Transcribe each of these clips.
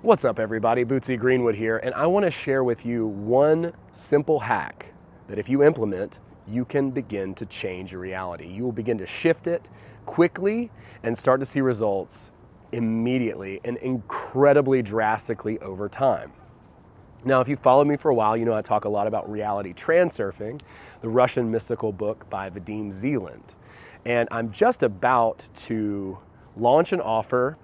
What's up everybody, Bootsy Greenwood here, and I want to share with you one simple hack that if you implement, you can begin to change your reality. You will begin to shift it quickly and start to see results immediately and incredibly drastically over time. Now, if you followed me for a while, you know I talk a lot about Reality Transurfing, the Russian mystical book by Vadim Zeland. And I'm just about to launch an offer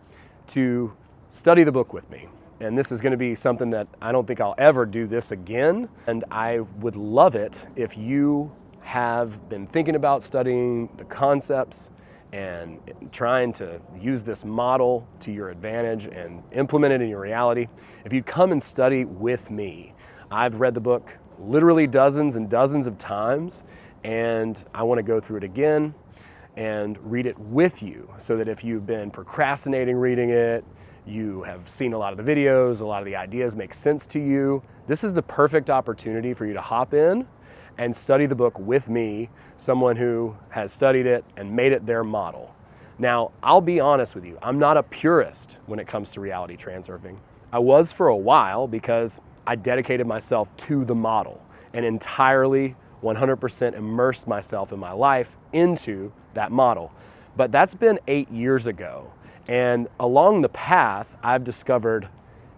to study the book with me. And this is going to be something that I don't think I'll ever do this again. And I would love it if you have been thinking about studying the concepts and trying to use this model to your advantage and implement it in your reality. If you'd come and study with me. I've read the book literally dozens and dozens of times, and I want to go through it again and read it with you so that if you've been procrastinating reading it, you have seen a lot of the videos, a lot of the ideas make sense to you, this is the perfect opportunity for you to hop in and study the book with me, someone who has studied it and made it their model. Now, I'll be honest with you, I'm not a purist when it comes to reality transurfing. I was for a while because I dedicated myself to the model and entirely 100% immersed myself in my life into that model. But that's been 8 years ago. And along the path, I've discovered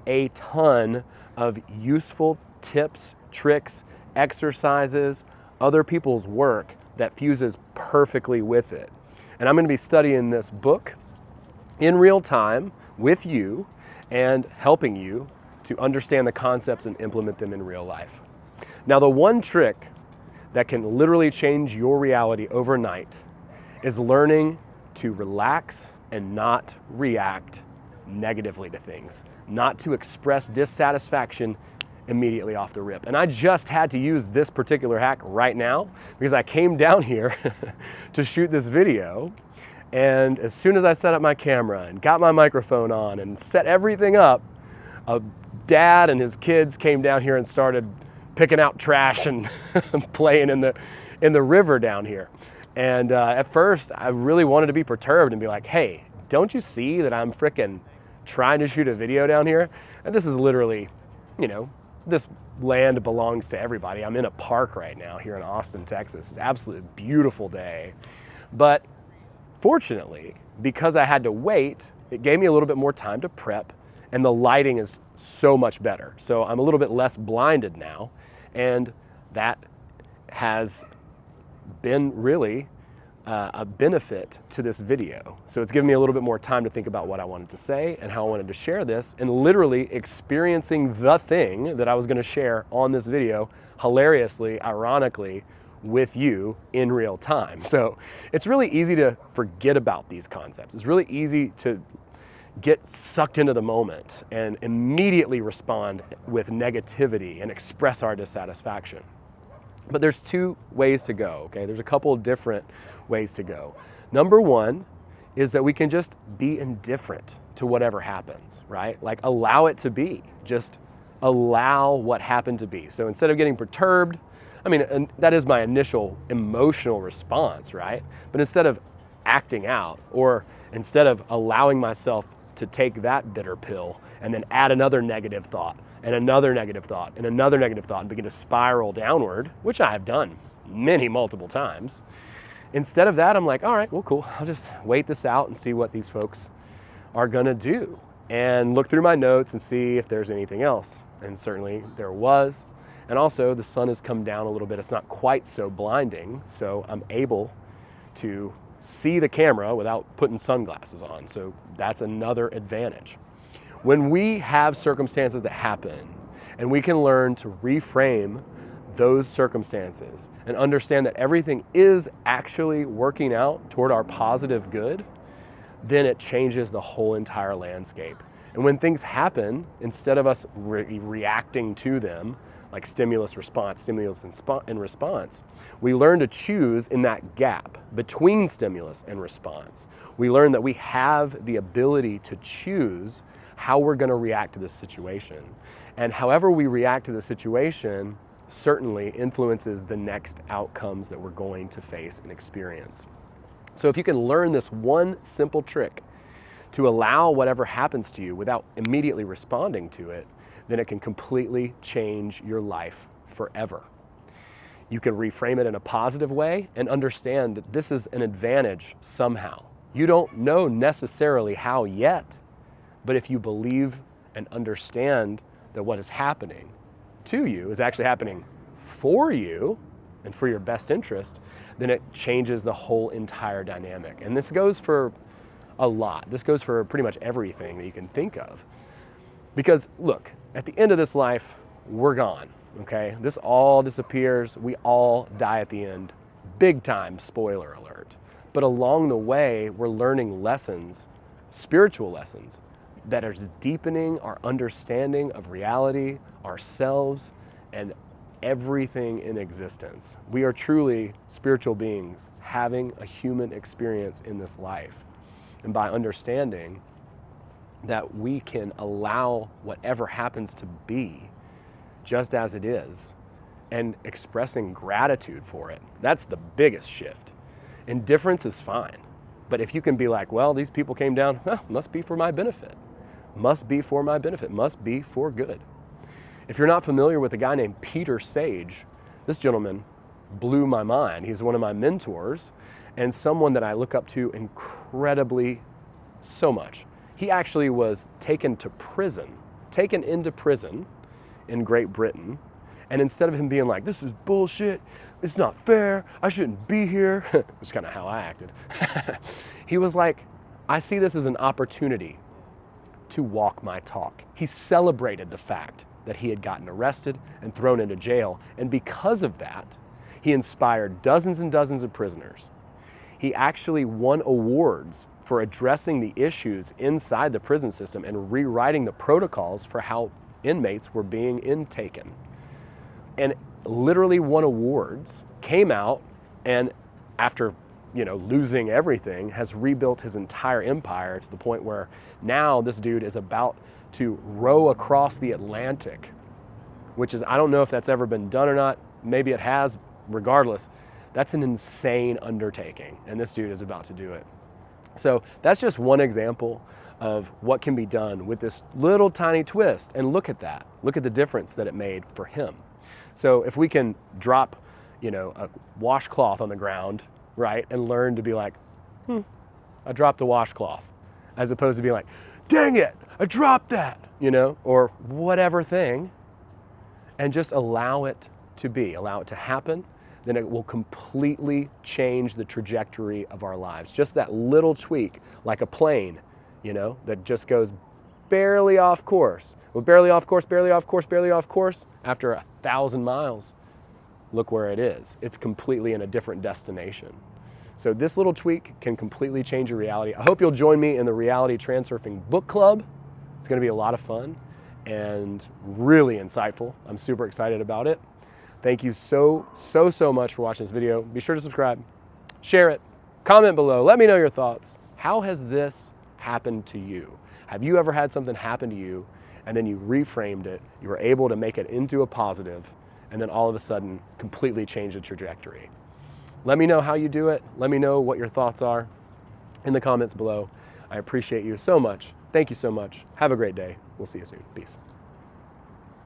a ton of useful tips, tricks, exercises, other people's work that fuses perfectly with it. And I'm going to be studying this book in real time with you and helping you to understand the concepts and implement them in real life. Now, the one trick that can literally change your reality overnight is learning to relax and not react negatively to things, not to express dissatisfaction immediately off the rip. And I just had to use this particular hack right now because I came down here to shoot this video, and as soon as I set up my camera and got my microphone on and set everything up, a dad and his kids came down here and started picking out trash and playing in the river down here. And at first, I really wanted to be perturbed and be like, hey, don't you see that I'm frickin' trying to shoot a video down here? And this is literally, this land belongs to everybody. I'm in a park right now here in Austin, Texas. It's an absolutely beautiful day. But fortunately, because I had to wait, it gave me a little bit more time to prep, and the lighting is so much better. So I'm a little bit less blinded now, and that has been really a benefit to this video. So it's given me a little bit more time to think about what I wanted to say and how I wanted to share this, and literally experiencing the thing that I was going to share on this video, hilariously, ironically, with you in real time. So it's really easy to forget about these concepts. It's really easy to get sucked into the moment and immediately respond with negativity and express our dissatisfaction. But there's two ways to go, okay? There's a couple of different ways to go. Number one is that we can just be indifferent to whatever happens, right? Like allow it to be, just allow what happened to be. So instead of getting perturbed, and that is my initial emotional response, right? But instead of acting out, or instead of allowing myself to take that bitter pill and then add another negative thought and another negative thought and another negative thought and begin to spiral downward, which I have done multiple times. Instead of that, I'm like, all right, well, cool. I'll just wait this out and see what these folks are gonna do and look through my notes and see if there's anything else. And certainly there was. And also the sun has come down a little bit. It's not quite so blinding, so I'm able to see the camera without putting sunglasses on. So that's another advantage. When we have circumstances that happen and we can learn to reframe those circumstances and understand that everything is actually working out toward our positive good, then it changes the whole entire landscape. And when things happen, instead of us reacting to them, like stimulus and response, we learn to choose in that gap between stimulus and response. We learn that we have the ability to choose how we're going to react to this situation. And however we react to the situation certainly influences the next outcomes that we're going to face and experience. So if you can learn this one simple trick to allow whatever happens to you without immediately responding to it, then it can completely change your life forever. You can reframe it in a positive way and understand that this is an advantage somehow. You don't know necessarily how yet, but if you believe and understand that what is happening to you is actually happening for you and for your best interest, then it changes the whole entire dynamic. And this goes for a lot. This goes for pretty much everything that you can think of. Because look, at the end of this life, we're gone, okay? This all disappears. We all die at the end. Big time, spoiler alert. But along the way, we're learning lessons, spiritual lessons, that are deepening our understanding of reality, ourselves, and everything in existence. We are truly spiritual beings having a human experience in this life. And by understanding that we can allow whatever happens to be just as it is and expressing gratitude for it, that's the biggest shift. Indifference is fine. But if you can be like, well, these people came down, must be for my benefit. Must be for my benefit. Must be for good. If you're not familiar with a guy named Peter Sage, this gentleman blew my mind. He's one of my mentors and someone that I look up to incredibly so much. He actually was taken into prison in Great Britain. And instead of him being like, this is bullshit, it's not fair, I shouldn't be here, which is kind of how I acted, he was like, I see this as an opportunity to walk my talk. He celebrated the fact that he had gotten arrested and thrown into jail. And because of that, he inspired dozens and dozens of prisoners. He actually won awards for addressing the issues inside the prison system and rewriting the protocols for how inmates were being intaken. And literally won awards, came out, and after losing everything, has rebuilt his entire empire to the point where now this dude is about to row across the Atlantic, which is, I don't know if that's ever been done or not. Maybe it has. Regardless, that's an insane undertaking, and this dude is about to do it. So that's just one example of what can be done with this little tiny twist. And look at that. Look at the difference that it made for him. So if we can drop, a washcloth on the ground, right, and learn to be like, I dropped the washcloth, as opposed to being like, dang it, I dropped that, or whatever thing, and just allow it to be, allow it to happen, then it will completely change the trajectory of our lives. Just that little tweak, like a plane, that just goes barely off course. Well, barely off course, barely off course, barely off course. After 1,000 miles, look where it is. It's completely in a different destination. So this little tweak can completely change your reality. I hope you'll join me in the Reality Transurfing Book Club. It's gonna be a lot of fun and really insightful. I'm super excited about it. Thank you so much for watching this video. Be sure to subscribe, share it, comment below, let me know your thoughts. How has this happened to you? Have you ever had something happen to you and then you reframed it, you were able to make it into a positive, and then all of a sudden completely change the trajectory? Let me know how you do it. Let me know what your thoughts are in the comments below. I appreciate you so much. Thank you so much. Have a great day. We'll see you soon. Peace.